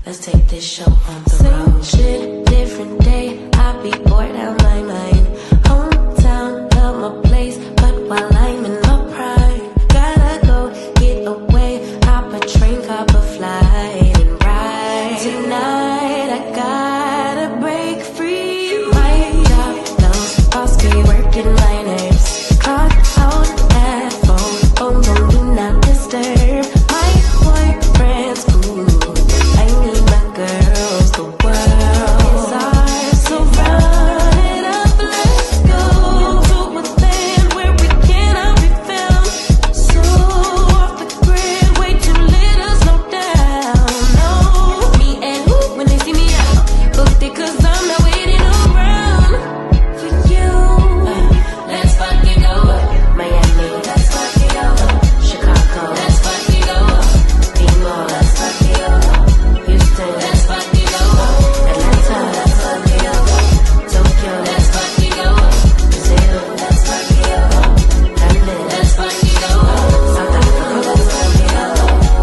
Let's take this show on the road. Shit, different day. I be bored out my mind. Hometown, love my place, but while I'm in my prime, gotta go get away. Hop a train, cop a flight, and ride. Tonight I gotta break free. My job, those boss be working my nerves. Clock out that phone, phone do not disturb. My boyfriend's cool. I need my girls, the world is ours, so run it up, let's go to a land where we cannot be found. So off the grid, way too little, slow down. No, me and who when they see me out, booked it 'cause I'm not waiting around for you. Let's fucking go, Miami, let's fucking go, Chicago, let's fucking go, Emo, let's fucking go. Houston, let's fucking go. Atlanta, let's fucking go. Tokyo, let's fucking go. Brazil, let's fucking go. London, let's fucking go. South Africa, let's fucking go.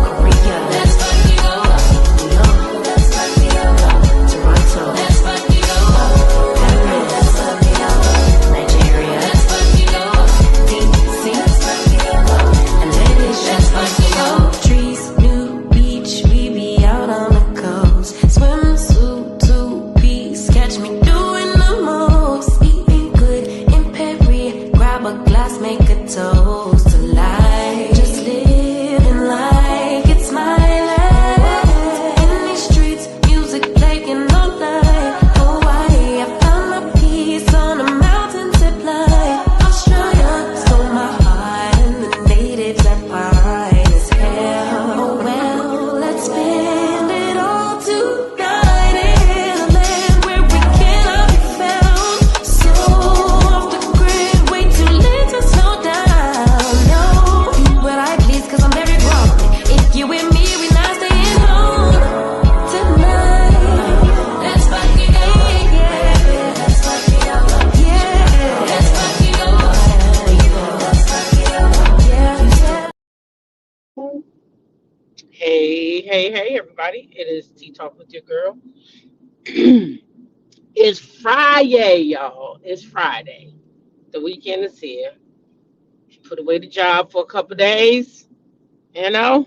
Korea, let's fucking go. New York, let's fucking go. Toronto, let's fucking go. Paris, let's fucking go. Nigeria, let's fucking go. DC, let's fucking go. And Venice, let's fucking go. Trees, new beach, we be out on the coast. Swimsuit, two-piece, catch me doing the most. Eating good in Paris, grab a glass, make a toast to life. Just living like it's my life. In these streets, music playing all night. Hawaii, I found my peace on a mountain zip line. Australia stole my heart, and the natives are fine as hell. Oh well, let's spend it all tonight in a land where we cannot be found. So off the grid, way too late to slow down. No, do what I please 'cause I'm very grown. If you with me, we not staying home tonight. Let's fucking go, yeah. Let's fucking go, yeah. Let's fucking go, let's fucking go, yeah. Hey, everybody. It is Tea Talk with your girl. It's Friday, y'all. It's Friday. The weekend is here. Put away the job for a couple days. You know,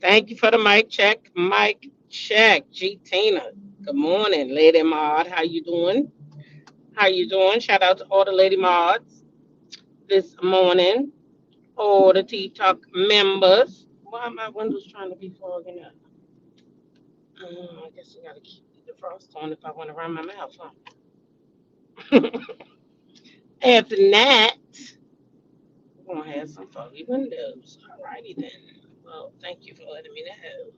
thank you for the mic check. Mic check. G Tina. Good morning, Lady Maud. How you doing? How you doing? Shout out to all the Lady Mods this morning. All the Tea Talk members. Why are my windows trying to be fogging up? I guess I gotta keep the frost on if I want to run my mouth, huh? After that, we're gonna have some foggy windows. Alrighty then. Well, thank you for letting me know.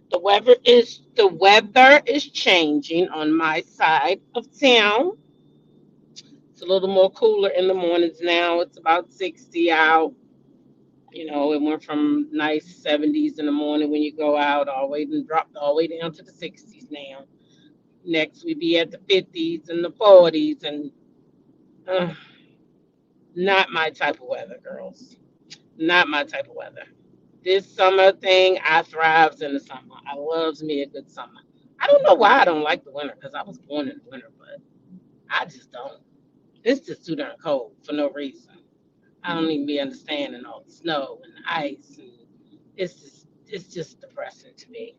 The weather is changing on my side of town. It's a little more cooler in the mornings now. It's about 60 out. You know, it went from nice 70s in the morning when you go out, all the way and dropped all the way down to the 60s now. Next, we be at the 50s and the 40s, and uh, not my type of weather, girls. Not my type of weather. This summer thing, I thrives in the summer. I loves me a good summer. I don't know why I don't like the winter, because I was born in the winter, but I just don't. It's just too darn cold for no reason. I don't even be understanding all the snow and the ice, and it's just depressing to me.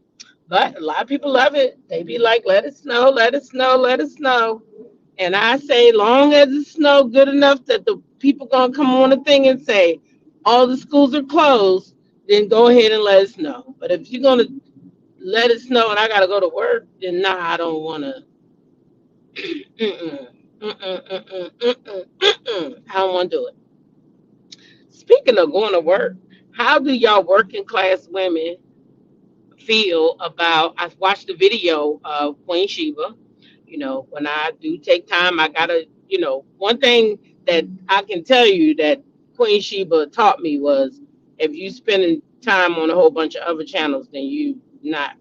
But a lot of people love it. They be like, "Let it snow, let it snow, let it snow." And I say, long as it snow good enough that the people gonna come on the thing and say all the schools are closed, then go ahead and let it snow. But if you're gonna let it snow and I gotta go to work, then nah, I don't wanna. Mm-mm, I don't wanna do it. Speaking of going to work, how do y'all working class women feel about? I watched the video of Queen Sheba. You know, when I do take time, I gotta, one thing that I can tell you that Queen Sheba taught me was if you spending time on a whole bunch of other channels, then you not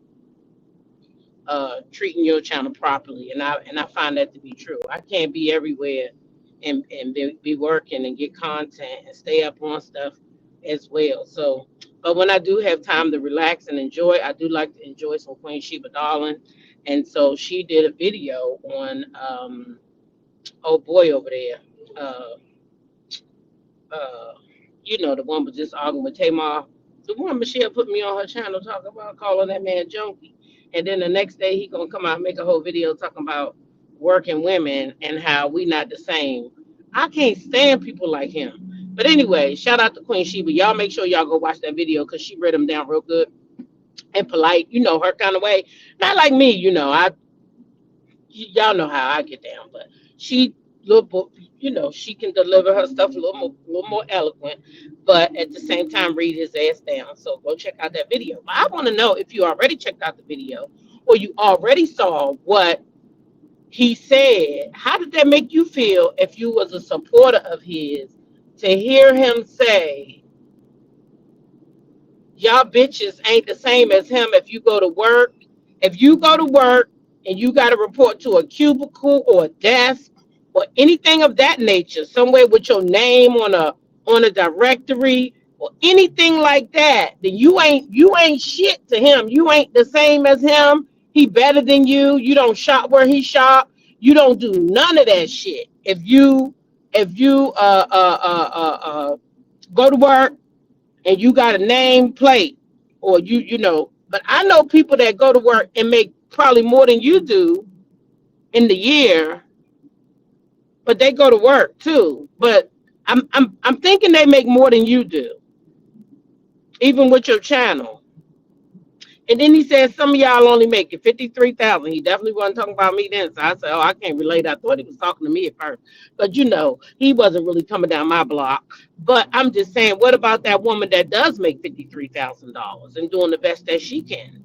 treating your channel properly. And I find that to be true. I can't be everywhere and be working and get content and stay up on stuff as well. So But when I do have time to relax and enjoy, I do like to enjoy some Queen Sheba Darling. And so she did a video on oh boy over there. Uh uh the one was just arguing with Tamar. The one Michelle put me on her channel talking about calling that man junkie. And then the next day he gonna come out and make a whole video talking about working women and how we not the same. I can't stand people like him. But anyway, shout out to Queen Sheba. Y'all make sure y'all go watch that video because she read him down real good and polite, her kind of way. Not like me, y'all know how I get down, but she she can deliver her stuff a little more eloquent, but at the same time read his ass down. So go check out that video. But I want to know if you already checked out the video or you already saw what he said. How did that make you feel if you was a supporter of his to hear him say y'all bitches ain't the same as him if you go to work. If you go to work and you got to report to a cubicle or a desk or anything of that nature, somewhere with your name on a directory or anything like that, then you ain't shit to him. You ain't the same as him. He better than you. You don't shop where he shop. You don't do none of that shit. If you go to work and you got a name plate or but I know people that go to work and make probably more than you do in the year, but they go to work too. But I'm thinking they make more than you do, even with your channel. And then he said some of y'all only making 53,000. He definitely wasn't talking about me then. So I said, oh, I can't relate. I thought he was talking to me at first. But he wasn't really coming down my block. But I'm just saying, what about that woman that does make $53,000 and doing the best that she can?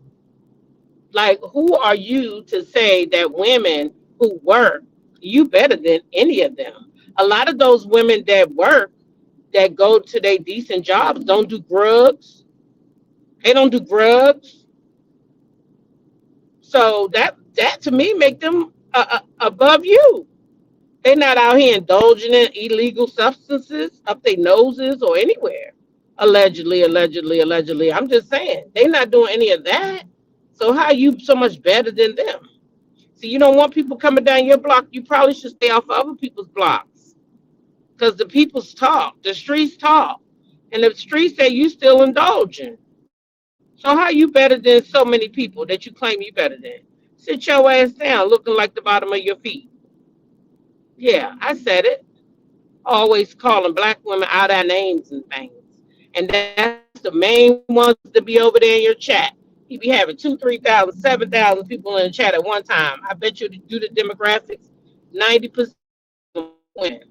Like, who are you to say that women who work, you better than any of them? A lot of those women that work, that go to their decent jobs, don't do drugs. They don't do drugs. So that to me make them above you. They're not out here indulging in illegal substances up their noses or anywhere. Allegedly, allegedly, allegedly. I'm just saying they're not doing any of that. So how are you so much better than them? See, you don't want people coming down your block. You probably should stay off of other people's blocks because the people's talk, the streets talk, and the streets say you still indulging. So how you better than so many people that you claim you better than? Sit your ass down, looking like the bottom of your feet. Yeah, I said it. Always calling black women out our names and things, and that's the main ones to be over there in your chat. He be having 2, 3,000, 7,000 people in the chat at one time. I bet you to do the demographics, 90% women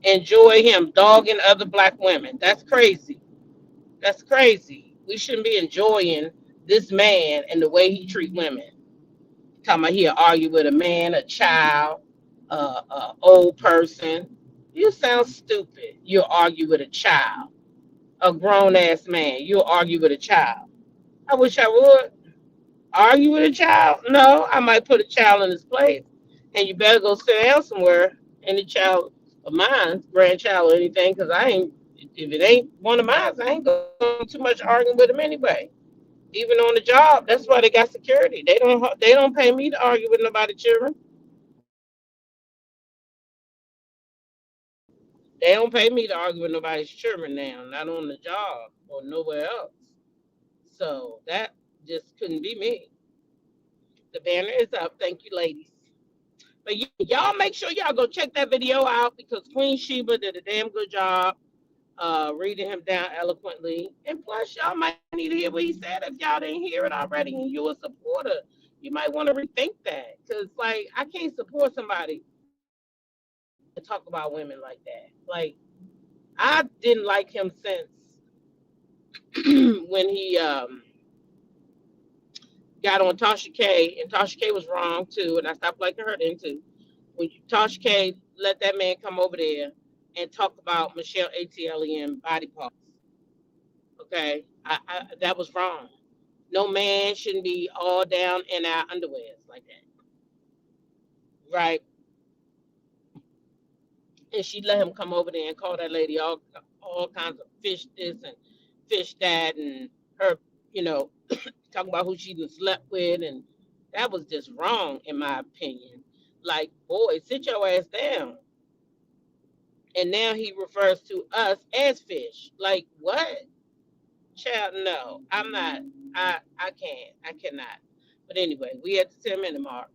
enjoy him dogging other black women. That's crazy. That's crazy. We shouldn't be enjoying this man and the way he treat women. Talking about he'll argue with a man, a child, old person. You sound stupid. You'll argue with a child, a grown ass man. You'll argue with a child. I wish I would argue with a child. No, I might put a child in his place, and you better go sit down somewhere. Any child of mine, grandchild or anything, because I ain't. If it ain't one of mine, I ain't going to too much arguing with him anyway. Even on the job, that's why they got security. They don't pay me to argue with nobody children. They don't pay me to argue with nobody's children now, not on the job or nowhere else. So that just couldn't be me. The banner is up. Thank you, ladies. But y'all make sure y'all go check that video out because Queen Sheba did a damn good job reading him down eloquently. And plus, y'all might need to hear what he said if y'all didn't hear it already and you're a supporter. You might want to rethink that because, like, I can't support somebody and talk about women like that. Like, I didn't like him since when he got on Tasha K, and Tasha K was wrong too, and I stopped liking her then too. When Tasha K let that man come over there and talk about Michelle ATLien body parts, okay, that was wrong. No man shouldn't be all down in our underwears like that, right? And she let him come over there and call that lady all kinds of fish this and Fish dad and her, you know, talking about who she done slept with, and that was just wrong in my opinion. Like, boy, sit your ass down. And now he refers to us as Fish. Like, what? Child, no, I'm not. I can't. I cannot. But anyway, we at the 10-minute mark,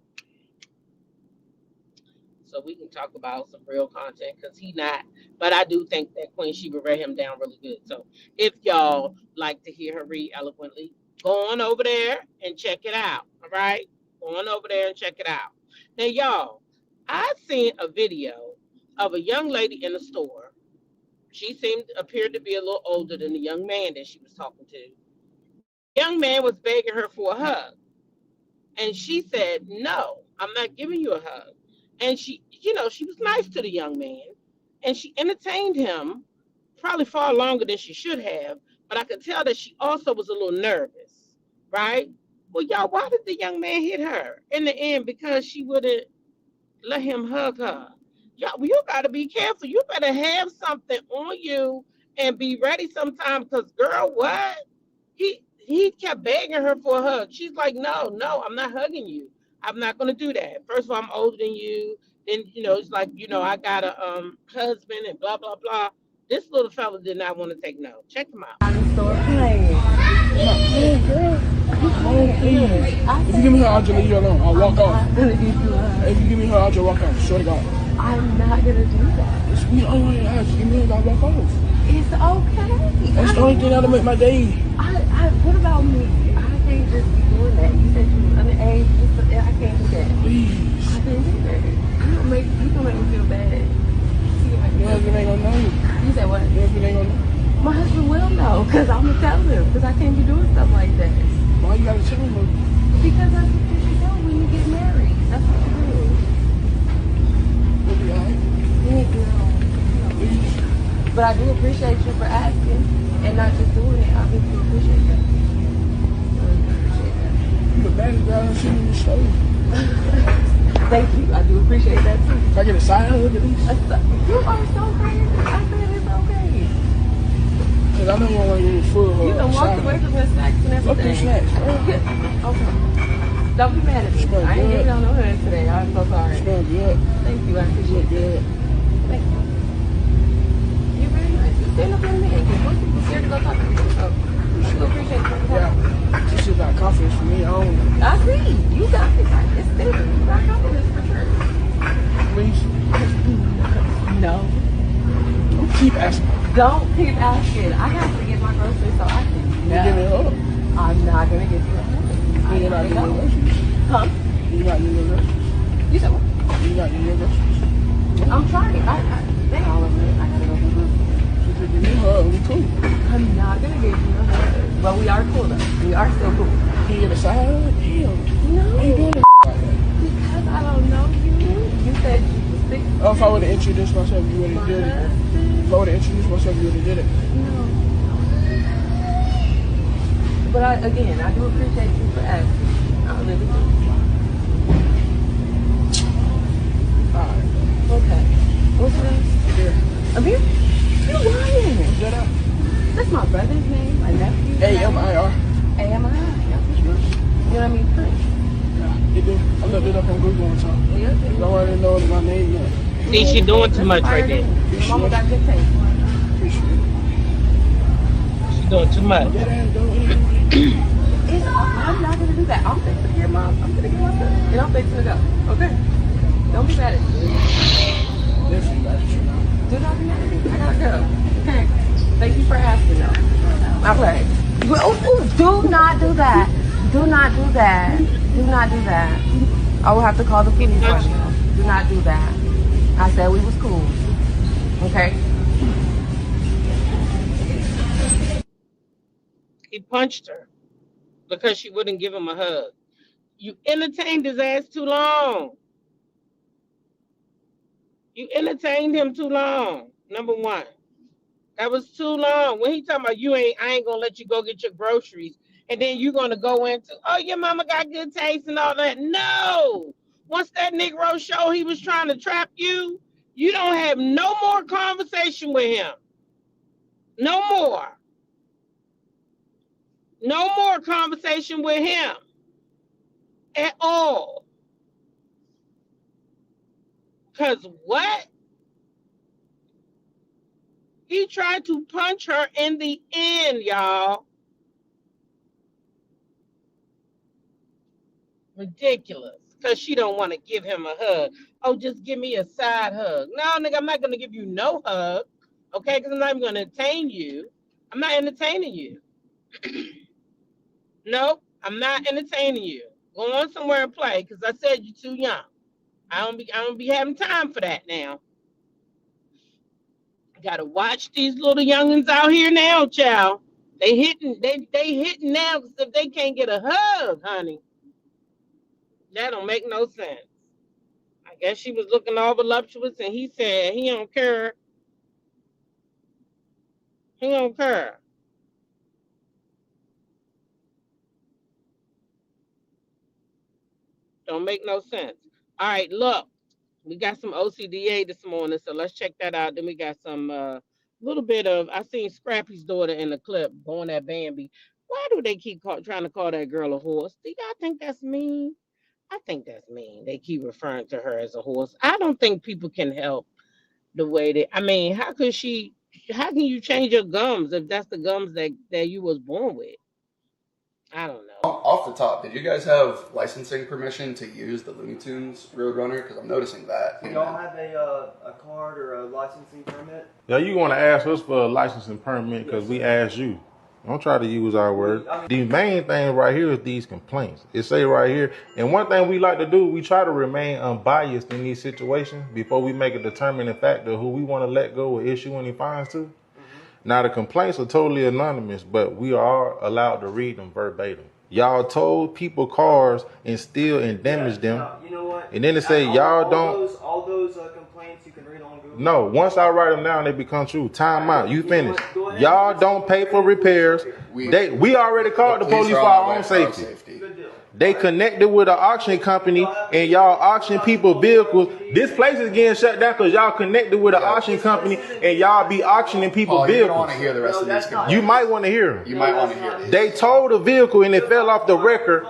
so we can talk about some real content because he not. But I do think that Queen Sheba read him down really good. So if y'all like to hear her read eloquently, go on over there and check it out. All right, go on over there and check it out. Now, y'all, I seen a video of a young lady in a store. She appeared to be a little older than the young man that she was talking to. Young man was begging her for a hug. And she said, no, I'm not giving you a hug. And she, she was nice to the young man. And she entertained him probably far longer than she should have. But I could tell that she also was a little nervous, right? Well, y'all, why did the young man hit her in the end? Because she wouldn't let him hug her. Y'all, you got to be careful. You better have something on you and be ready sometime. Because, girl, what? He kept begging her for a hug. She's like, no, I'm not hugging you. I'm not going to do that. First of all, I'm older than you. Then, it's like, I got a husband and blah, blah, blah. This little fella did not want to take no. Check him out. I'm so playing. Hey, girl. If you give me her, I'll just leave you alone. I'll walk off. If you give me her, I'll just walk off. Swear to God. I'm not going to do that. It's me. Oh, yeah. Give me her, I'll walk off. It's okay. That's the only thing that'll make my day. What about me? I can't just be doing that. You said you were underage. I can't do that. Please. I can't do that. You gonna make me feel bad. Your husband ain't gonna know. You said what? Your husband ain't gonna know. My husband will know, because I'm gonna tell him, because I can't be doing stuff like that. Why you gotta tell him? Because that's what you should do when you get married. That's what you do. We'll be alright. Yeah, girl. Please. But I do appreciate you for asking and not just doing it. I really do appreciate that. I really do appreciate that. You the baddest girl I've seen in the show. Thank you. I do appreciate that too. If I get a side hug at least. You are so crazy. I said it's okay. Cause I know you don't want to get full hug. You done walked away from the snacks and everything. Fuck them snacks, bro. Okay. Don't be mad at me. I ain't giving y'all no hug today. I'm so sorry. Smell good. Thank you. I appreciate it. Good. Thank you. You're very nice. You stand up in the man. Because most people scared to go talk to you. So I do appreciate you. Yeah. This shit got confidence for me. I see. You got it. It's there. You got confidence for sure. Please. No. Don't keep asking. Don't keep asking. I have to get my groceries so I can. You give me a hug. I'm not going to get you a hug. You not getting your groceries. Huh? You not getting your groceries. You said what? You not getting your groceries. I'm trying. They all over it. I gotta go get groceries. So if you give me a hug, we cool. I'm not gonna get you a hug. But we are cool though. We are still cool. Can you get a side hug? Damn. No. Why you doing that like that? Because I don't know you. You said you was sick. Oh, if I would have introduced myself, you would have did it. Husband. If I would have introduced myself, you would have did it. No. But again, I do appreciate you for asking. I really do. Alright. Okay. What's your name? Here. Amir? You're lying. Shut up. That's my brother's name, my nephew. A-M-I-R. A-M-I-R. Yeah, for sure. You know what I mean? Prince. Yeah, you do. I looked it up on Google one time. Yeah. I already know my name yet. See, she doing too much right there. Your mama got good taste. Appreciate it. She doing too much. That ass don't anyway. I'm not gonna do that. I'm fixing to get mom. I'm gonna get my stuff. And I'm fixing to go. Okay? Don't be mad at me. Definitely got you now. Do not be mad at me. I gotta go. Okay? Thank you for asking though. Okay. Do not do that. Do not do that. Do not do that. I will have to call the police on you. Do not do that. I said we was cool. Okay? He punched her because she wouldn't give him a hug. You entertained his ass too long. You entertained him too long. Number one. That was too long. When he talking about I ain't gonna let you go get your groceries, and then you gonna go into, oh, your mama got good taste and all that. No. Once that Negro show he was trying to trap you, you don't have no more conversation with him. No more. No more conversation with him at all. Because what? He tried to punch her in the end, y'all. Ridiculous. Because she don't want to give him a hug. Oh, just give me a side hug. No, nigga, I'm not going to give you no hug. Okay? Because I'm not even going to entertain you. I'm not entertaining you. Nope, I'm not entertaining you. Go on somewhere and play, because I said you're too young. I don't be having time for that now. Gotta watch these little youngins out here now, child. They hitting now because if they can't get a hug, honey, that don't make no sense. I guess she was looking all voluptuous, and he said he don't care. He don't care. Don't make no sense. All right, look, we got some OCDA this morning, so let's check that out. Then we got some little bit of I seen Scrappy's daughter in the clip going at Bambi. Why do they keep trying to call that girl a horse? Do y'all think that's mean? I think that's mean. They keep referring to her as a horse. I don't think people can help the way that I mean, how can you change your gums if that's the gums that you was born with? I don't know. Off the top, did you guys have licensing permission to use the Looney Tunes Roadrunner? Because I'm noticing that. Do y'all have a card or a licensing permit? Yeah, you want to ask us for a licensing permit because we asked you. Don't try to use our word. The main thing right here is these complaints. It say right here, and one thing we like to do, we try to remain unbiased in these situations before we make a determining factor who we want to let go or issue any fines to. Now, the complaints are totally anonymous, but we are allowed to read them verbatim. Y'all told people cars and steal and damage them. You know what? And then it say y'all don't. All those complaints you can read on Google. No, once I write them down, they become true. Time out. You finish. Y'all don't pay for repairs. We already called the police for our own safety. Good deal. They connected with an auction company and y'all auction people vehicles. This place is getting shut down because y'all connected with an auction company and y'all be auctioning people You vehicles. don't want to hear the rest of these complaints. You might want to hear them. You might want to hear this. They towed a vehicle and it fell off the record.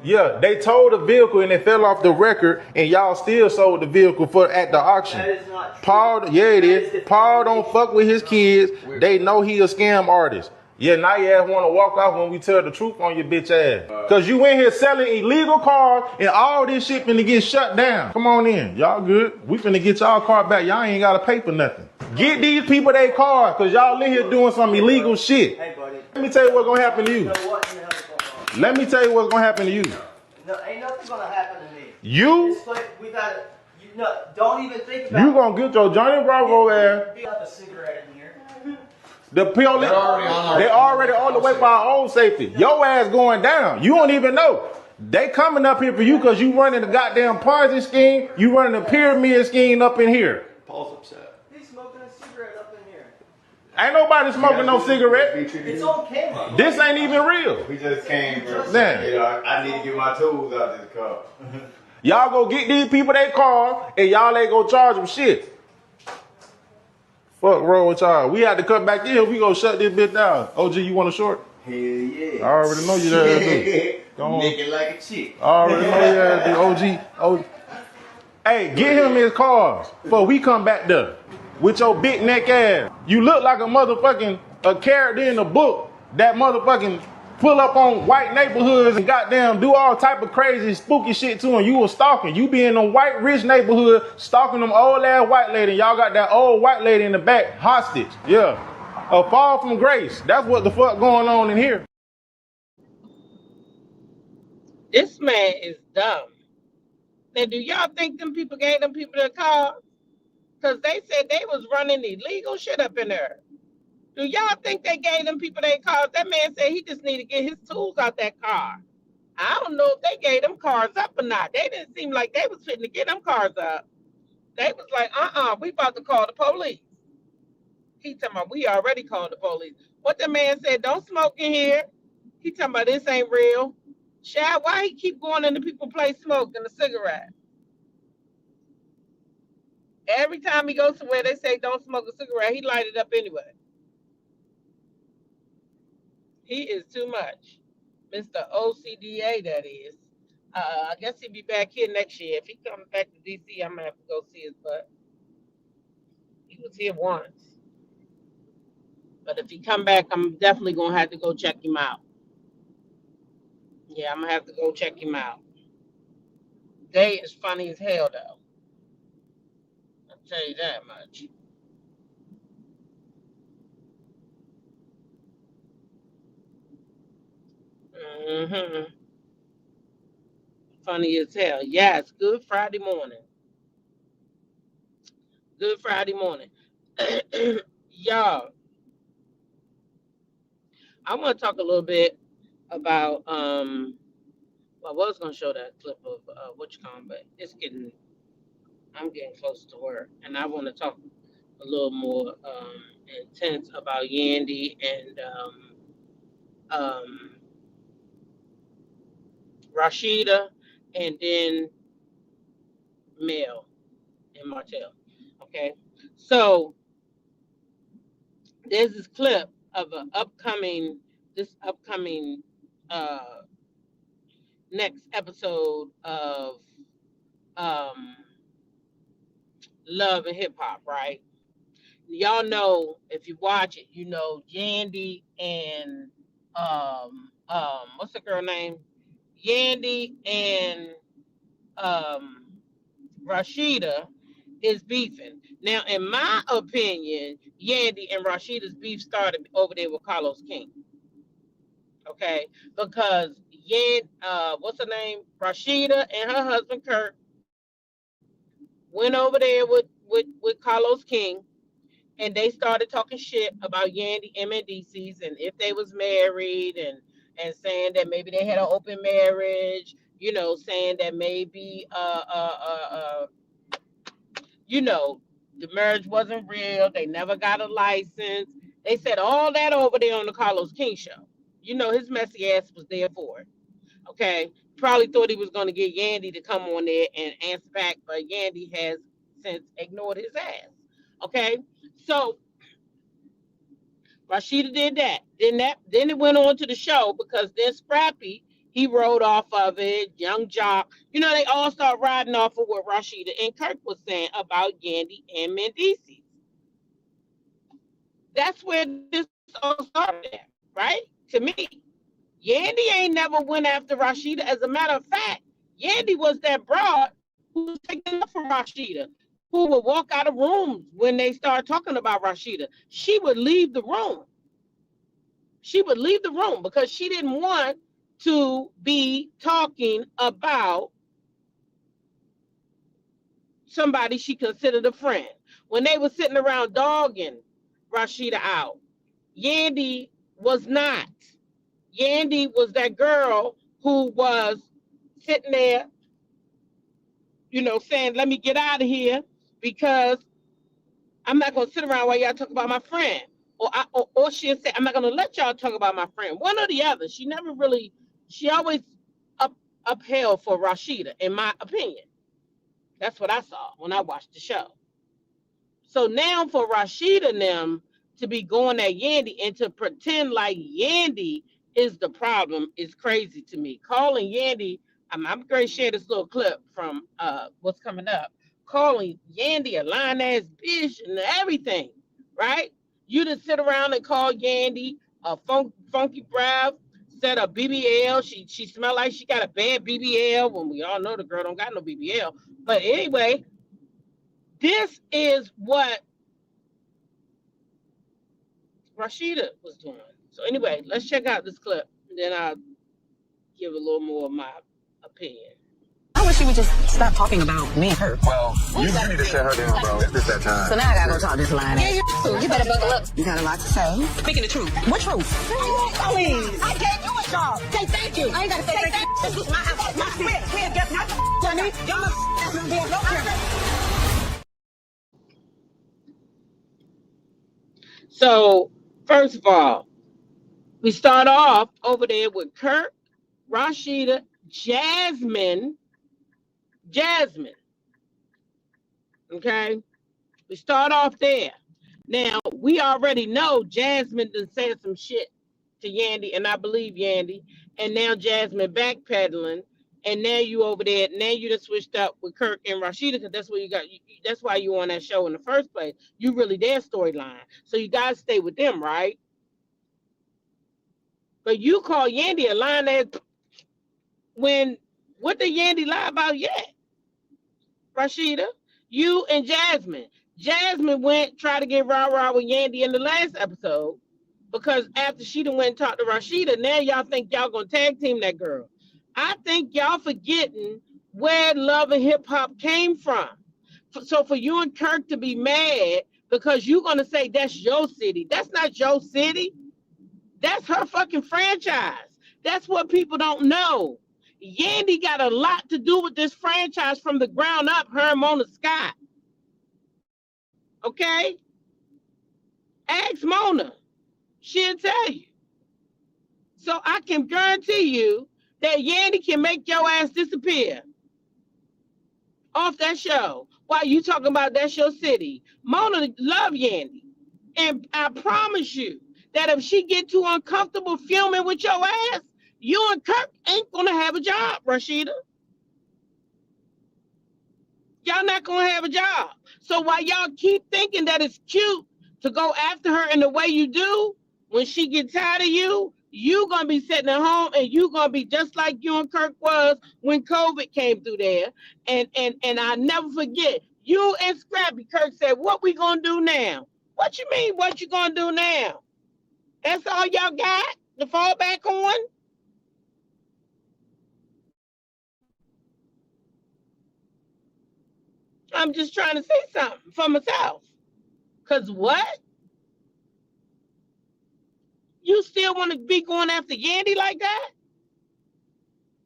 Yeah, they towed a vehicle and it fell off the record and y'all still sold the vehicle at the auction. That is not true. Paul, yeah it is. Paul don't fuck with his kids. They know he a scam artist. Yeah, now you ass want to walk off when we tell the truth on your bitch ass. Because you in here selling illegal cars and all this shit finna get shut down. Come on in. Y'all good? We finna get y'all car back. Y'all ain't got to pay for nothing. Get these people their cars because y'all in here doing some illegal shit. Hey, buddy. Let me tell you what's going to happen to you. You know what in the hell is going on? Let me tell you what's going to happen to you. No, ain't nothing going to happen to me. You? It's like we got to, don't even think about You going to get your Johnny Bravo ass. Be up a cigarette in here. The police, they already on the way for our own safety. Your ass going down. You don't even know. They coming up here for you because you running the goddamn Ponzi scheme. You running the pyramid scheme up in here. Paul's upset. He's smoking a cigarette up in here. Ain't nobody smoking no cigarette. It's on camera. This ain't even real. We just came for Man. you know, I need to get my tools out this car. Y'all go get these people their car and y'all ain't go charge them shit. Fuck wrong with y'all. We had to cut back in. We gonna shut this bitch down. OG, you want a short? Hell yeah. I already know you there too. Go on. Naked like a chick. I already know you there too. OG. Hey, get him his cars before we come back there with your big neck ass. You look like a character in a book that motherfucking pull up on white neighborhoods and goddamn do all type of crazy spooky shit to them. You was stalking. You be in them white rich neighborhood stalking them old ass white lady. Y'all got that old white lady in the back hostage. Yeah. A fall from grace. That's what the fuck going on in here. This man is dumb. Now, do y'all think them people gave them people their cars? Because they said they was running illegal shit up in there. Do y'all think they gave them people their cars? That man said he just need to get his tools out that car. I don't know if they gave them cars up or not. They didn't seem like they was fitting to get them cars up. They was like, we about to call the police. He talking about, we already called the police. What the man said, don't smoke in here. He talking about, this ain't real. Shad, why he keep going into people's place smoking a cigarette? Every time he goes somewhere, they say don't smoke a cigarette. He light it up anyway. He is too much. Mr. OCDA, that is. I guess he'll be back here next year. If he comes back to DC, I'm gonna have to go see his butt. He was here once. But if he come back, I'm definitely gonna have to go check him out. Yeah, I'm gonna have to go check him out. Day is funny as hell though. I'll tell you that much. hmm Funny as hell. Yes, good Friday morning. Good Friday morning. Y'all, I want to talk a little bit about well, I was gonna show that clip of what you call, but I'm getting close to work, and I want to talk a little more intense about Yandy and um, Rashida, and then Mel and Martell. Okay, so there's this clip of this upcoming uh, next episode of um, Love and Hip Hop, right? Y'all know, if you watch it, you know Yandy and what's the girl name? Yandy and um Rashida is beefing. Now, in my opinion, Yandy and Rashida's beef started over there with Carlos King. Okay, because what's her name? Rashida and her husband Kurt went over there with Carlos King, and they started talking shit about Yandy MNDCs and if they was married, and saying that maybe they had an open marriage, you know, saying that maybe you know, the marriage wasn't real, they never got a license. They said all that over there on the Carlos King show. You know, his messy ass was there for it. Okay. Probably thought he was gonna get Yandy to come on there and answer back, but Yandy has since ignored his ass. Okay. So Rashida did that. Then it went on to the show, because then Scrappy, he rode off of it. Young Jock, you know, they all start riding off of what Rashida and Kirk was saying about Yandy and Mendici. That's where this all started at, right? To me, Yandy ain't never went after Rashida. As a matter of fact, Yandy was that broad who was taking up for Rashida, who would walk out of rooms when they start talking about Rashida. She would leave the room. She would leave the room because she didn't want to be talking about somebody she considered a friend. When they were sitting around dogging Rashida out, Yandy was not. Yandy was that girl who was sitting there, you know, saying, let me get out of here because I'm not going to sit around while y'all talk about my friend. Or she'll say, I'm not going to let y'all talk about my friend. One or the other. She always upheld for Rashida, in my opinion. That's what I saw when I watched the show. So now for Rashida and them to be going at Yandy and to pretend like Yandy is the problem is crazy to me. Calling Yandy, I'm going to share this little clip from what's coming up. Calling Yandy a lying ass bitch and everything, right? You just sit around and call Yandy a funky breath, said a BBL. She smelled like she got a bad BBL when we all know the girl don't got no BBL. But anyway, this is what Rashida was doing. So anyway, let's check out this clip, and then I'll give a little more of my opinion. I wish she would just stop talking about me and her. Well, you need to shut her down, bro. It's that time. So now I gotta go talk this line. Yeah, you better buckle up. You got a lot to say. Speaking the truth. What truth? I mean, I gave you a job. Say thank you. I ain't gotta say thank you. This was my house. My quit. We ain't got nothing for me. Y'all must be a no. So, first of all, we start off over there with Kurt, Rashida, Jasmine. Okay? We start off there. Now, we already know Jasmine done said some shit to Yandy, and I believe Yandy, and now Jasmine backpedaling, and now you over there. Now you just switched up with Kirk and Rashida because that's where you got. That's why you on that show in the first place. You really their storyline, so you gotta stay with them, right? But you call Yandy a lying ass when what did Yandy lie about yet? Rashida, you and Jasmine. Jasmine went try to get rah-rah with Yandy in the last episode because after she done went and talked to Rashida, now y'all think y'all gonna tag team that girl. I think y'all forgetting where Love and Hip Hop came from. So for you and Kirk to be mad because you're gonna say that's your city. That's not your city. That's her fucking franchise. That's what people don't know. Yandy got a lot to do with this franchise from the ground up, her and Mona Scott. Okay? Ask Mona. She'll tell you. So I can guarantee you that Yandy can make your ass disappear off that show while you talking about that's your city. Mona love Yandy. And I promise you that if she get too uncomfortable filming with your ass, you and Kirk ain't gonna have a job, Rashida. Y'all not gonna have a job. So while y'all keep thinking that it's cute to go after her in the way you do, when she get tired of you, you gonna be sitting at home and you gonna be just like you and Kirk was when COVID came through there. And I never forget, you and Scrappy, Kirk said, what we gonna do now? What you mean, what you gonna do now? That's all y'all got to fall back on? I'm just trying to say something for myself. Because what? You still want to be going after Yandy like that?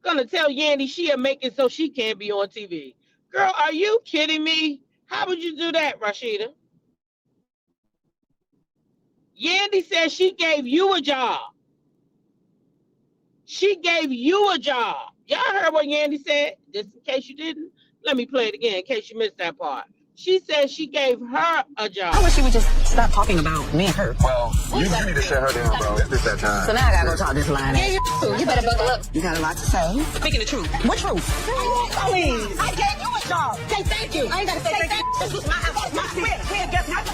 Gonna tell Yandy she'll make it so she can't be on TV. Girl, are you kidding me? How would you do that, Rashida? Yandy said she gave you a job. She gave you a job. Y'all heard what Yandy said? Just in case you didn't, let me play it again in case you missed that part. She said she gave her a job. I wish she would just stop talking about me and her. Well, you need to shut her down, bro. It's that time. So now I gotta go talk this line. Yeah, you better buckle up. You got a lot to say. Speaking the truth. What truth? Please. I gave you a job. Say thank you. I ain't gotta say thank you. This was my house. My crib. Guess not.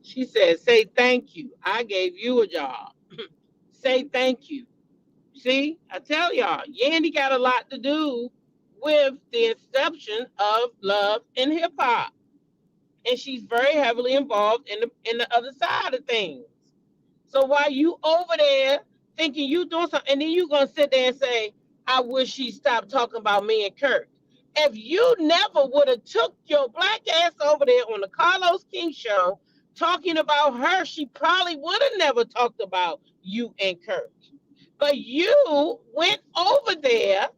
She said, say thank you. I gave you a job. Say thank you. See, I tell y'all, Yandy got a lot to do with the inception of Love and Hip Hop. And she's very heavily involved in the other side of things. So while you over there thinking you doing something, and then you gonna sit there and say, I wish she stopped talking about me and Kirk. If you never would have took your black ass over there on the Carlos King show talking about her, she probably would have never talked about you and Kirk. But you went over there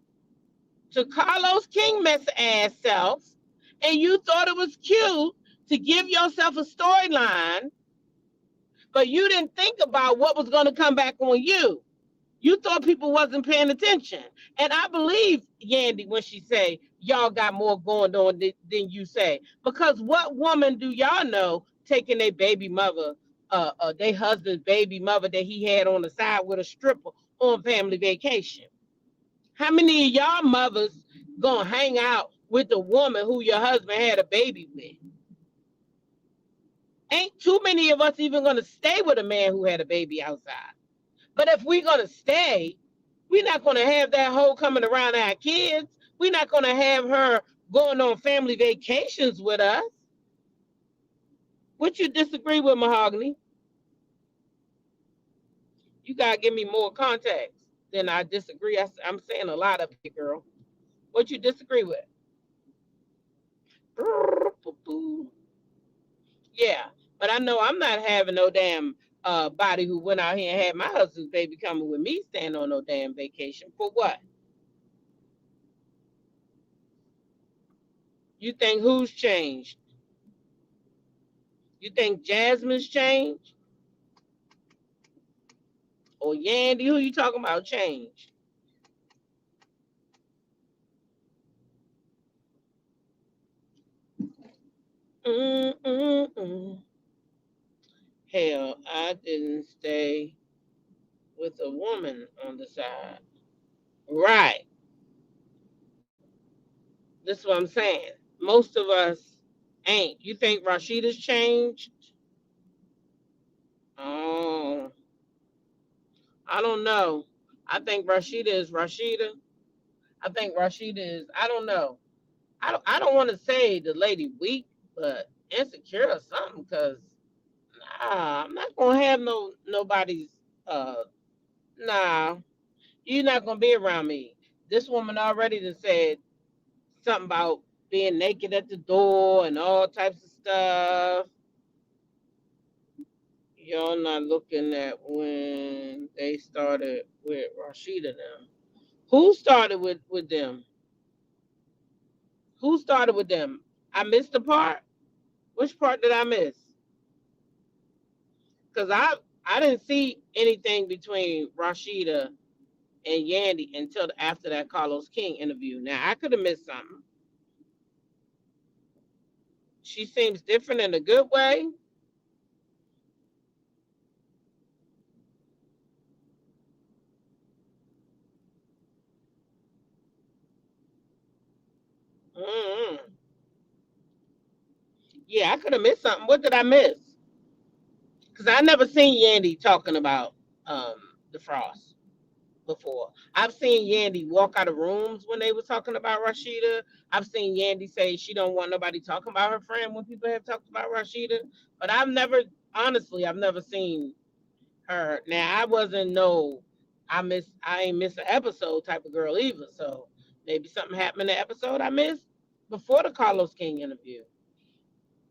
to Carlos King mess ass self, and you thought it was cute to give yourself a storyline, but you didn't think about what was going to come back on you. You thought people wasn't paying attention. And I believe Yandy when she say, y'all got more going on than you say. Because what woman do y'all know taking their baby mother, their husband's baby mother that he had on the side with a stripper on family vacation? How many of y'all mothers gonna hang out with the woman who your husband had a baby with? Ain't too many of us even gonna stay with a man who had a baby outside. But if we're gonna stay, we're not gonna have that hoe coming around our kids. We're not gonna have her going on family vacations with us. Would you disagree with Mahogany? You gotta give me more context than I disagree. I'm saying a lot of it, girl. What you disagree with? Yeah, but I know I'm not having no damn body who went out here and had my husband's baby coming with me staying on no damn vacation. For what? You think who's changed? You think Jasmine's changed? Or Yandy, who you talking about changed? Hell, I didn't stay with a woman on the side. Right. This is what I'm saying. Most of us ain't. You think Rashida's changed? Oh, I don't know. I think Rashida is Rashida. I think Rashida is. I don't know. I don't want to say the lady weak, but insecure or something. Cause I'm not gonna have nobody's. Nah, you're not gonna be around me. This woman already done said something about being naked at the door and all types of stuff. Y'all not looking at when they started with Rashida now. Who started with them? Who started with them? I missed the part. Which part did I miss? Cause I didn't see anything between Rashida and Yandy until after that Carlos King interview. Now I could have missed something. She seems different in a good way. Mm. Yeah, I could have missed something. What did I miss? Because I never seen Yandy talking about um the frost before. I've seen Yandy walk out of rooms when they were talking about Rashida. I've seen Yandy say she don't want nobody talking about her friend when people have talked about Rashida. But honestly, I've never seen her. Now I wasn't no, I ain't miss an episode type of girl either. So maybe something happened in the episode I missed before the Carlos King interview.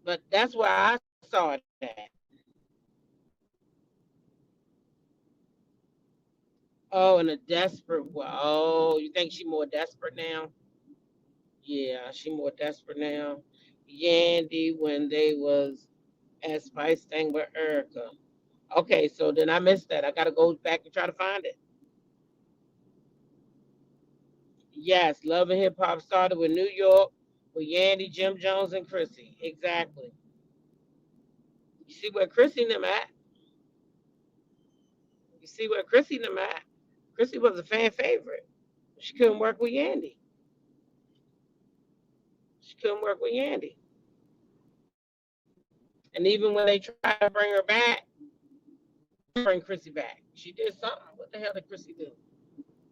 But that's where I saw it at. Oh, in a desperate way. Oh, you think she more desperate now? Yeah, she more desperate now. Yandy when they was at Spice thing with Erica. Okay, so then I missed that. I gotta go back and try to find it. Yes, Love and Hip Hop started with New York with Yandy, Jim Jones, and Chrissy. Exactly. You see where Chrissy and them at? You see where Chrissy and them at? Chrissy was a fan favorite. She couldn't work with Yandy. She couldn't work with Yandy. And even when they tried to bring her back, bring Chrissy back. She did something. What the hell did Chrissy do?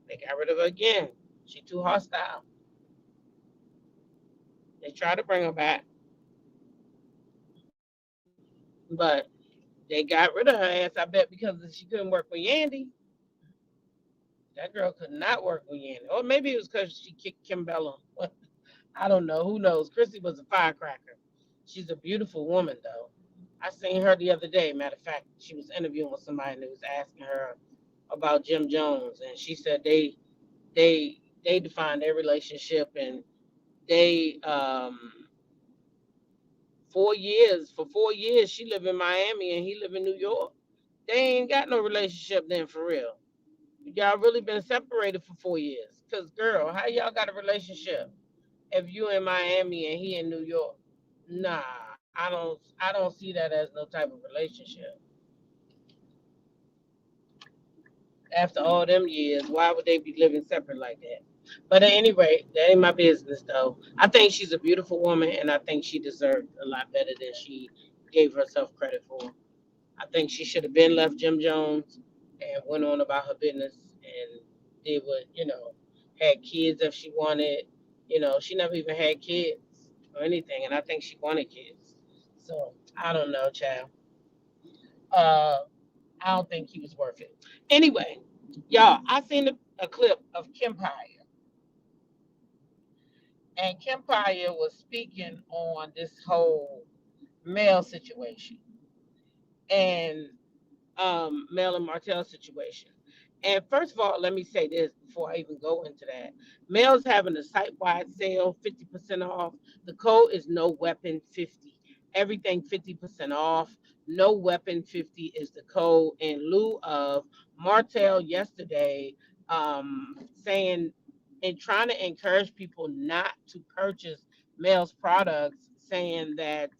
They got rid of her again. She too hostile. They tried to bring her back, but they got rid of her ass, I bet, because she couldn't work with Yandy. That girl could not work with Yandy. Or maybe it was because she kicked Kim Bella. I don't know. Who knows? Chrissy was a firecracker. She's a beautiful woman, though. I seen her the other day. Matter of fact, she was interviewing with somebody and they was asking her about Jim Jones, and she said they defined their relationship, and they 4 years for 4 years she lived in Miami and he lived in New York. They ain't got no relationship then for real. Y'all really been separated for 4 years. Cause girl, how y'all got a relationship if you in Miami and he in New York? Nah, I don't see that as no type of relationship. After all them years, why would they be living separate like that? But at any rate, that ain't my business though. I think she's a beautiful woman and I think she deserved a lot better than she gave herself credit for. I think she should have been left Jim Jones and went on about her business and did what, had kids if she wanted. She never even had kids or anything, and I think she wanted kids. So I don't know, child. Uh, I don't think he was worth it. Anyway, y'all, I seen a clip of Kempire, and Kempire was speaking on this whole male situation. And Mel and Martell situation. And first of all, let me say this before I even go into that. Mel's having a site-wide sale, 50% off. The code is no weapon 50. Everything 50% off. No weapon 50 is the code in lieu of Martell yesterday saying and trying to encourage people not to purchase Mel's products, saying that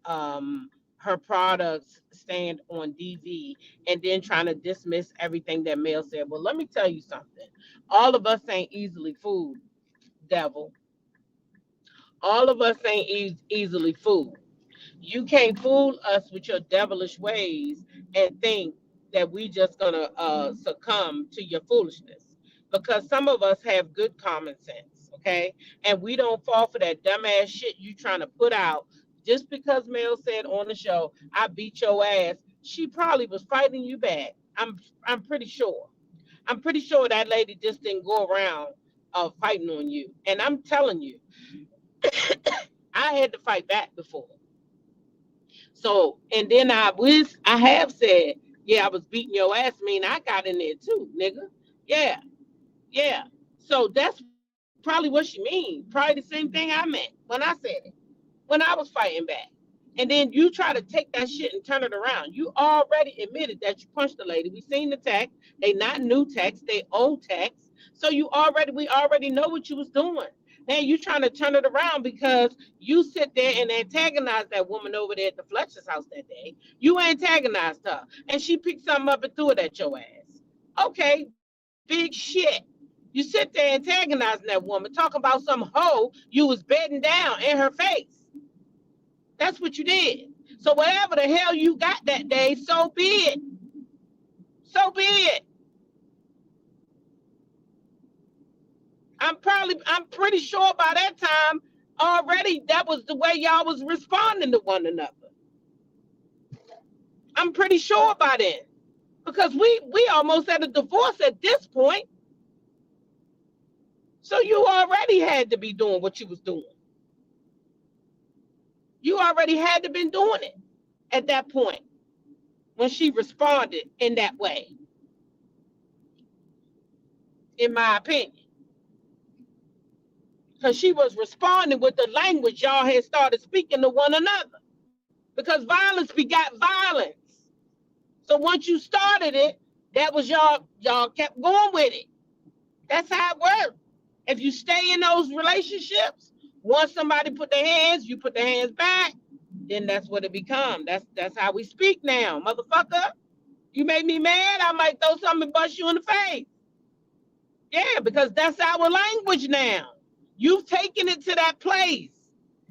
um, her products stand on DV and then trying to dismiss everything that Mel said. Well, let me tell you something. All of us ain't easily fooled, devil. All of us ain't easily fooled. You can't fool us with your devilish ways and think that we just gonna succumb to your foolishness. Because some of us have good common sense, okay? And we don't fall for that dumbass shit you trying to put out. Just because Mel said on the show, I beat your ass, she probably was fighting you back. I'm pretty sure. I'm pretty sure that lady just didn't go around fighting on you. And I'm telling you, I had to fight back before. So, and then I have said, yeah, I was beating your ass. Mean I got in there too, nigga. Yeah, yeah. So that's probably what she mean. Probably the same thing I meant when I said it, when I was fighting back. And then you try to take that shit and turn it around. You already admitted that you punched the lady. We seen the text. They not new text, they old text. So we already know what you was doing. Now you trying to turn it around because you sit there and antagonize that woman over there at the Fletcher's house that day. You antagonized her, and she picked something up and threw it at your ass. Okay, big shit. You sit there antagonizing that woman, talk about some hoe you was bedding down in her face. That's what you did. So whatever the hell you got that day, so be it. So be it. I'm pretty sure by that time already that was the way y'all was responding to one another. I'm pretty sure by then. Because we almost at a divorce at this point. So you already had to be doing what you was doing. You already had to been doing it at that point when she responded in that way. In my opinion. Because she was responding with the language y'all had started speaking to one another. Because violence begot violence. So once you started it, that was y'all kept going with it. That's how it works. If you stay in those relationships, once somebody put their hands, you put their hands back, then that's what it becomes. That's how we speak now, motherfucker. You made me mad, I might throw something and bust you in the face. Yeah, because that's our language now. You've taken it to that place.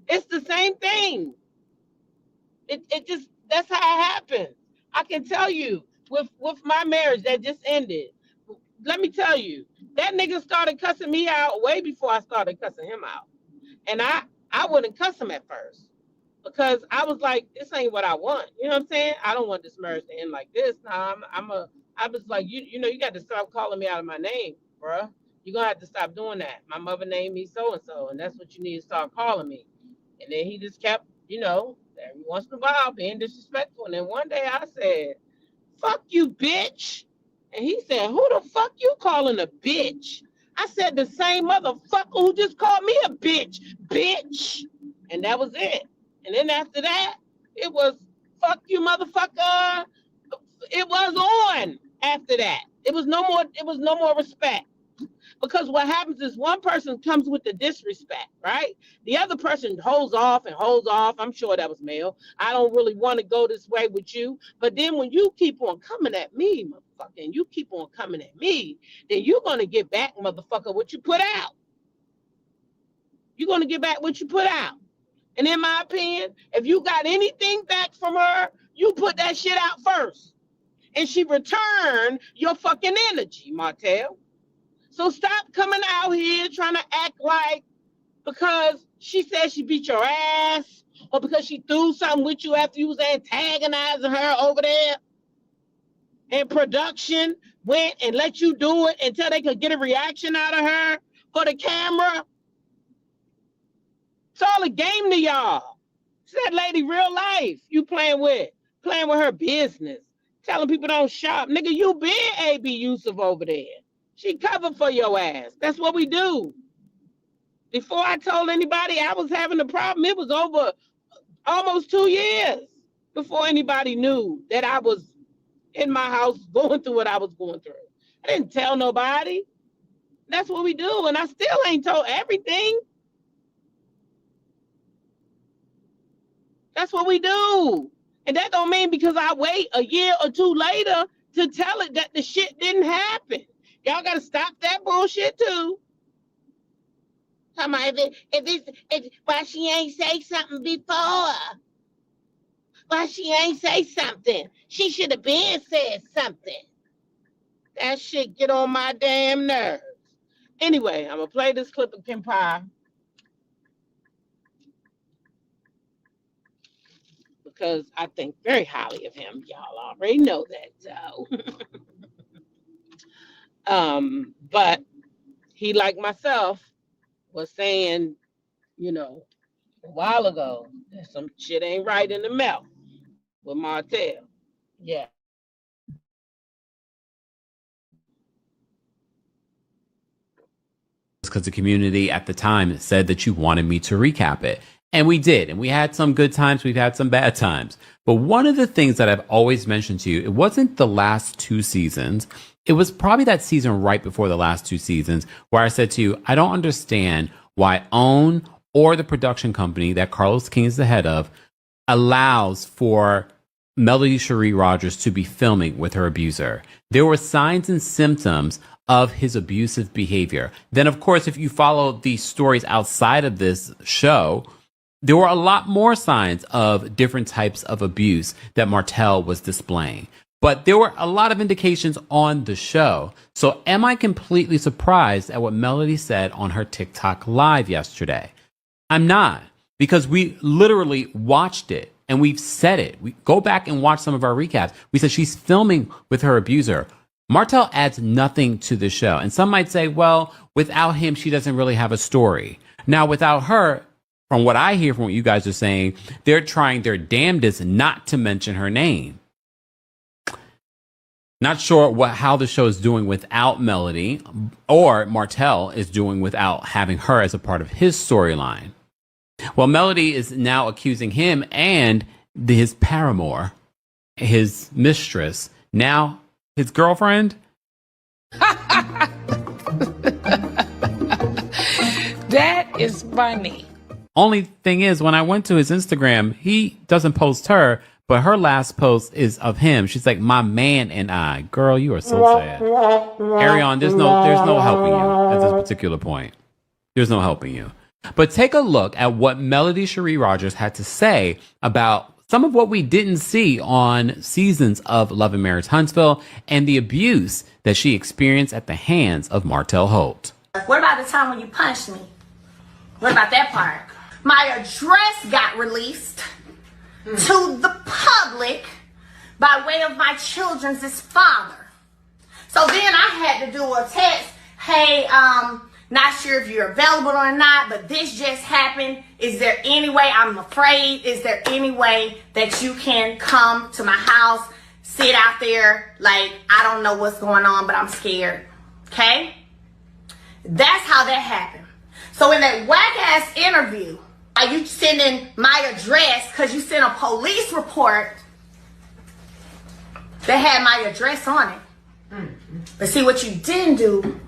It's the same thing. It just, that's how it happens. I can tell you, with my marriage that just ended, let me tell you, that nigga started cussing me out way before I started cussing him out. And I wouldn't cuss him at first because I was like, this ain't what I want. You know what I'm saying? I don't want this marriage to end like this. Now I was like, you know, you got to stop calling me out of my name, bruh. You're going to have to stop doing that. My mother named me so-and-so, and that's what you need to start calling me. And then he just kept, you know, every once in a while being disrespectful. And then one day I said, fuck you, bitch. And he said, who the fuck you calling a bitch? I said, the same motherfucker who just called me a bitch. And that was it. And then after that, it was, fuck you, motherfucker. It was on after that. It was no more respect. Because what happens is one person comes with the disrespect, right? The other person holds off. I'm sure that was male. I don't really want to go this way with you. But then when you keep on coming at me, motherfucker, and you keep on coming at me, then you're going to get back, motherfucker, what you put out. You're going to get back what you put out. And in my opinion, if you got anything back from her, you put that shit out first. And she returned your fucking energy, Martell. So stop coming out here trying to act like because she said she beat your ass or because she threw something with you after you was antagonizing her over there. And production went and let you do it until they could get a reaction out of her for the camera. It's all a game to y'all. It's that lady real life you playing with her business. Telling people don't shop. Nigga, you been A.B. Yusuf over there. She covered for your ass. That's what we do. Before I told anybody I was having a problem, it was over almost 2 years before anybody knew that I was in my house going through what I was going through. I didn't tell nobody. That's what we do. And I still ain't told everything. That's what we do. And that don't mean because I wait a year or two later to tell it that the shit didn't happen. Y'all got to stop that bullshit too. Talking about why she ain't say something before? Why she ain't say something? She should have been said something. That shit get on my damn nerves. Anyway, I'm gonna play this clip of Kim Pie because I think very highly of him. Y'all already know that, so. But he, like myself, was saying, you know, a while ago that some shit ain't right in the mouth with Martell. Yeah. Because the community at the time said that you wanted me to recap it. And we did. And we had some good times. We've had some bad times. But one of the things that I've always mentioned to you, it wasn't the last 2 seasons. It was probably that season right before the last 2 seasons where I said to you, I don't understand why OWN or the production company that Carlos King is the head of allows for Melody Cherie Rogers to be filming with her abuser. There were signs and symptoms of his abusive behavior. Then, of course, if you follow the stories outside of this show, there were a lot more signs of different types of abuse that Martell was displaying. But there were a lot of indications on the show. So am I completely surprised at what Melody said on her TikTok live yesterday? I'm not, because we literally watched it and we've said it. We go back and watch some of our recaps. We said she's filming with her abuser. Martell adds nothing to the show. And some might say, well, without him, she doesn't really have a story. Now, without her, from what I hear from what you guys are saying, they're trying their damnedest not to mention her name. Not sure how the show is doing without Melody, or Martell is doing without having her as a part of his storyline. Well, Melody is now accusing him and his paramour, his mistress, now his girlfriend. That is funny. Only thing is, when I went to his Instagram, he doesn't post her, but her last post is of him. She's like, my man and I. Girl, you are so sad. Ariane, there's no helping you at this particular point. There's no helping you. But take a look at what Melody Cherie Rogers had to say about some of what we didn't see on seasons of Love and Marriage Huntsville and the abuse that she experienced at the hands of Martell Holt. What about the time when you punched me? What about that part? My address got released to the public by way of my children's father. So then I had to do a text. Hey, not sure if you're available or not, but this just happened. Is there any way, I'm afraid, is there any way that you can come to my house, sit out there, like, I don't know what's going on, but I'm scared, okay? That's how that happened. So in that whack-ass interview, are you sending my address because you sent a police report that had my address on it? But see, what you didn't do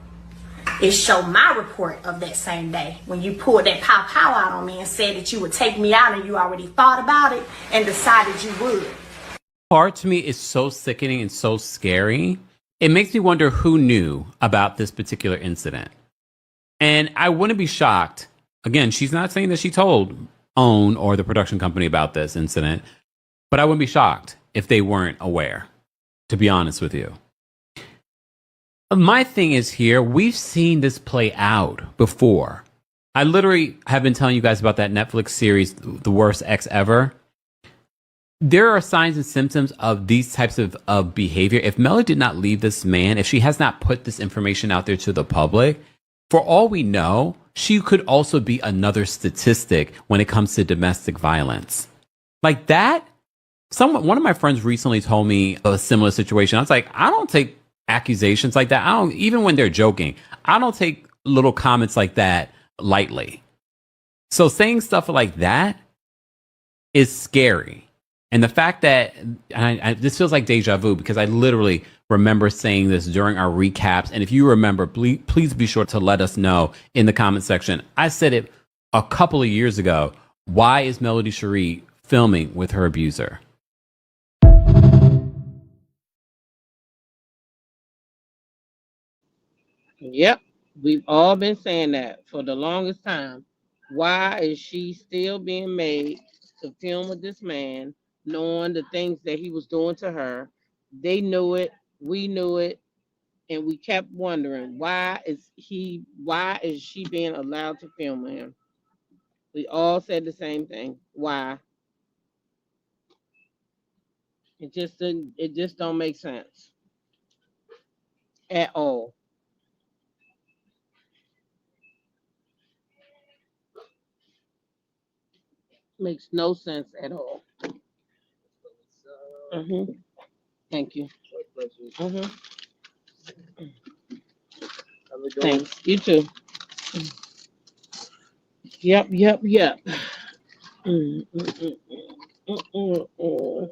is show my report of that same day when you pulled that pow out on me and said that you would take me out, and you already thought about it and decided you would. Part to me is so sickening and so scary. It makes me wonder who knew about this particular incident. And I wouldn't be shocked. Again, she's not saying that she told OWN or the production company about this incident, but I wouldn't be shocked if they weren't aware, to be honest with you. My thing is here, we've seen this play out before. I literally have been telling you guys about that Netflix series, The Worst Ex Ever. There are signs and symptoms of these types of behavior. If Melody did not leave this man, if she has not put this information out there to the public, for all we know, she could also be another statistic when it comes to domestic violence. Like that, one of my friends recently told me a similar situation. I was like, I don't take accusations like that. I don't, even when they're joking, I don't take little comments like that lightly. So saying stuff like that is scary. And the fact that, this feels like deja vu, because I literally remember saying this during our recaps. And if you remember, please be sure to let us know in the comment section. I said it a couple of years ago. Why is Melody Cherie filming with her abuser? Yep, we've all been saying that for the longest time. Why is she still being made to film with this man, knowing the things that he was doing to her? They knew it, we knew it, and we kept wondering why is she being allowed to film him? We all said the same thing. Why? It just don't make sense at all. Makes no sense at all. Hmm. Thank you. Hmm. Thanks. You too. Yep, yep, yep. Mm, mm, mm, mm, mm, mm.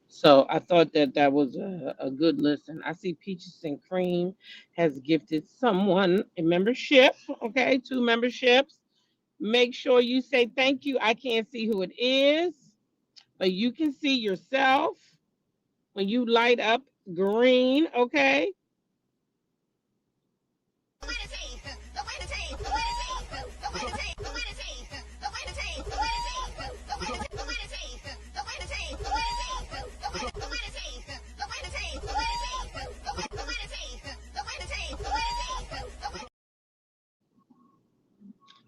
So I thought that that was a good listen. I see Peaches and Cream has gifted someone a membership. Okay, 2 memberships. Make sure you say thank you. I can't see who it is, but you can see yourself when you light up green. Okay.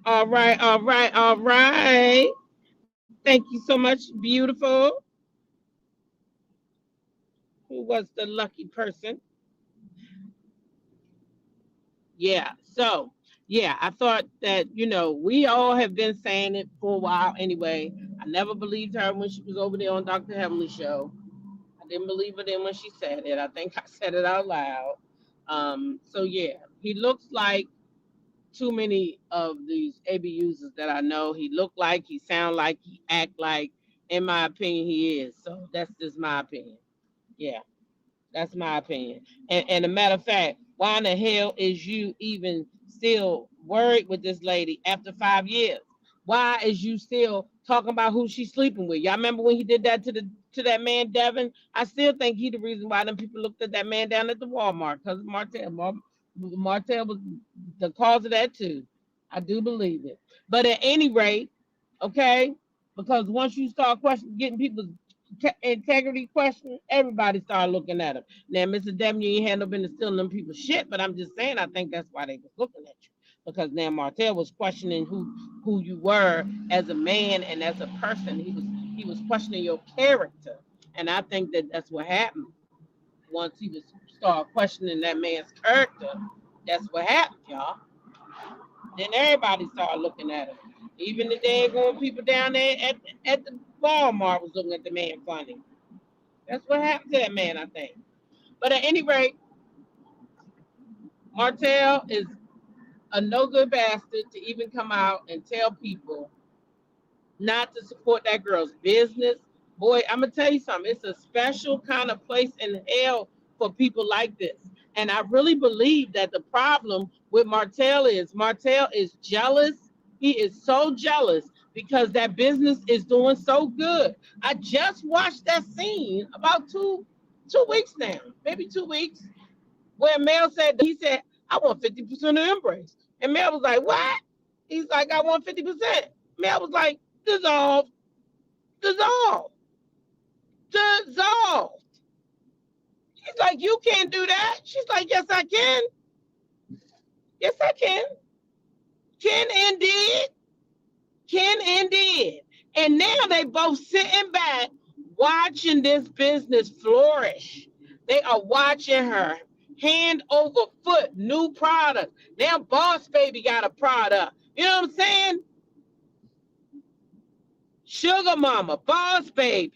All right, all right, all right. Thank you so much, beautiful. Who was the lucky person? Yeah. So, yeah, I thought that, we all have been saying it for a while anyway. I never believed her when she was over there on Dr. Heavenly show. I didn't believe it then when she said it. I think I said it out loud. So yeah, he looks like too many of these AB users that I know. He look like, he sound like, he act like. In my opinion, he is. So that's just my opinion. Yeah. That's my opinion. And a matter of fact, why in the hell is you even still worried with this lady after 5 years? Why is you still talking about who she's sleeping with? Y'all remember when he did that to that man Devin? I still think he the reason why them people looked at that man down at the Walmart because Martell was the cause of that too. I do believe it. But at any rate, okay, because once you start getting people's integrity question, everybody started looking at him. Now, Mr. W, you ain't had no business stealing them people's shit, but I'm just saying, I think that's why they was looking at you. Because now Martell was questioning who you were as a man and as a person. He was questioning your character, and I think that that's what happened. Once he was start questioning that man's character, that's what happened, y'all. Then everybody started looking at him. Even the daggone people down there at the Walmart was looking at the man funny. That's what happened to that man, I think. But at any rate, Martell is a no good bastard to even come out and tell people not to support that girl's business. Boy, I'm gonna tell you something. It's a special kind of place in hell for people like this. And I really believe that the problem with Martell is jealous. He is so jealous because that business is doing so good. I just watched that scene about two weeks now, maybe 2 weeks, where Mel said he said, I want 50% of Embrace. And Mel was like, what? He's like, I want 50%. Mel was like, dissolve, dissolve, dissolve. He's like, you can't do that. She's like, yes, I can. Yes, I can. Can and did. Can and did. And now they both sitting back watching this business flourish. They are watching her hand over foot, new product. Now Boss Baby got a product. You know what I'm saying? Sugar Mama, Boss Baby.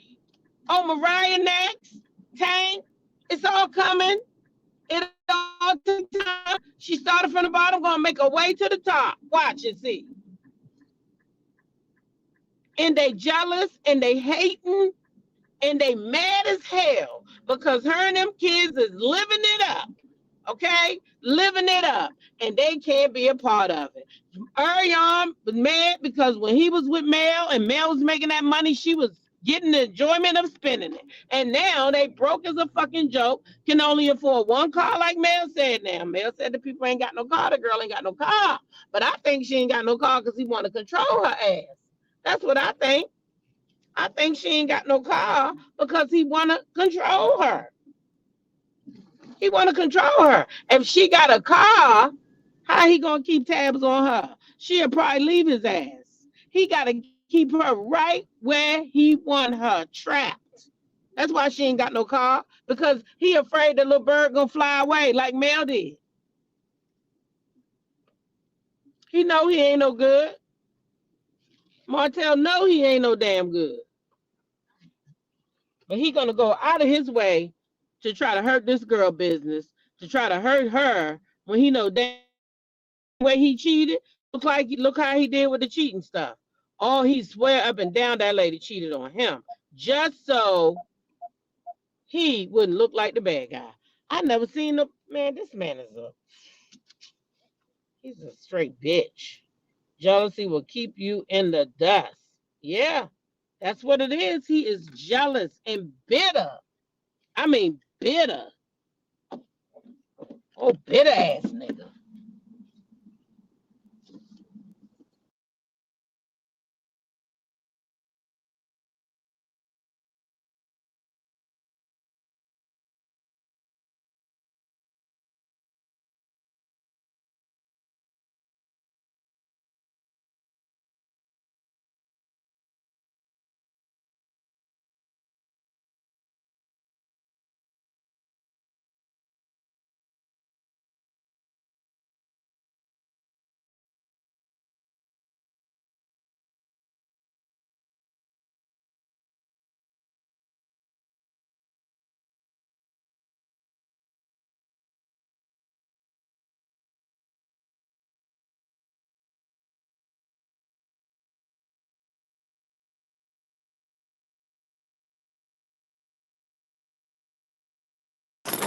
Oh, Mariah next. Tank. It's all coming. It all takes time. She started from the bottom, gonna make her way to the top. Watch and see. And they jealous and they hating and they mad as hell because her and them kids is living it up. okay? Living it up, and they can't be a part of it. Ariane was mad because when he was with Mel and Mel was making that money, she was getting the enjoyment of spending it. And now they broke as a fucking joke, can only afford one car, like Mel said now. Mel said the people ain't got no car, the girl ain't got no car. But I think she ain't got no car because he want to control her ass. That's what I think. I think she ain't got no car because he want to control her. He want to control her. If she got a car, how he gonna keep tabs on her? She'll probably leave his ass. He gotta keep her right where he want her, trapped. That's why she ain't got no car, because he afraid the little bird gonna fly away like Mel did. He know he ain't no good. Martell know he ain't no damn good. But he gonna go out of his way to try to hurt this girl business, to try to hurt her when he know damn way he cheated. Look how he did with the cheating stuff. Oh, he swear up and down that lady cheated on him just so he wouldn't look like the bad guy. I never seen no man. This man is he's a straight bitch. Jealousy will keep you in the dust. Yeah, that's what it is. He is jealous and bitter. I mean, bitter. Oh, bitter ass nigga.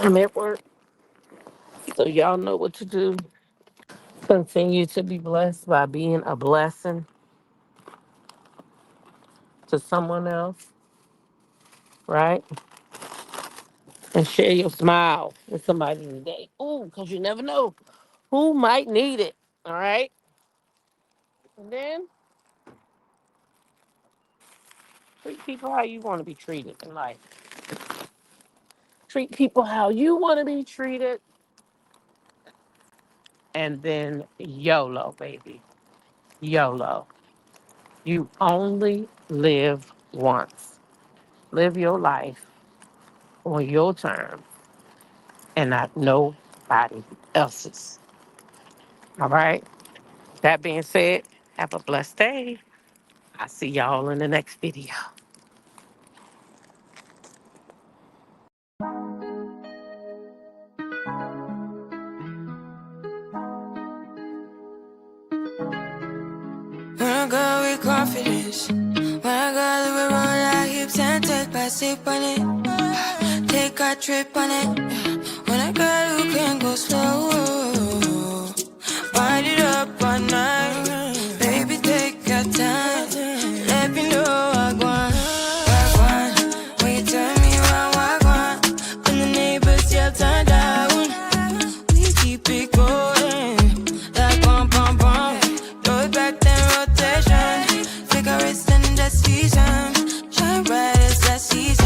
I'm at work, so y'all know what to do. Continue to be blessed by being a blessing to someone else, right? And share your smile with somebody today. Ooh, because you never know who might need it, all right? And then treat people how you want to be treated in life. Treat people how you want to be treated. And then YOLO, baby. YOLO. You only live once. Live your life on your terms and not nobody else's. All right? That being said, have a blessed day. I'll see y'all in the next video. When I go with confidence, when I go to roll our hips and take a sip on it, take a trip on it. When I go, you can go slow, wind it up all night. Baby, take your time, let me know I want. When you turn me around, I want. When the neighbors yell turn down, we keep it going like pom pom pom. Throw it back then rotation. Cigarettes and the seasons shine bright as that season.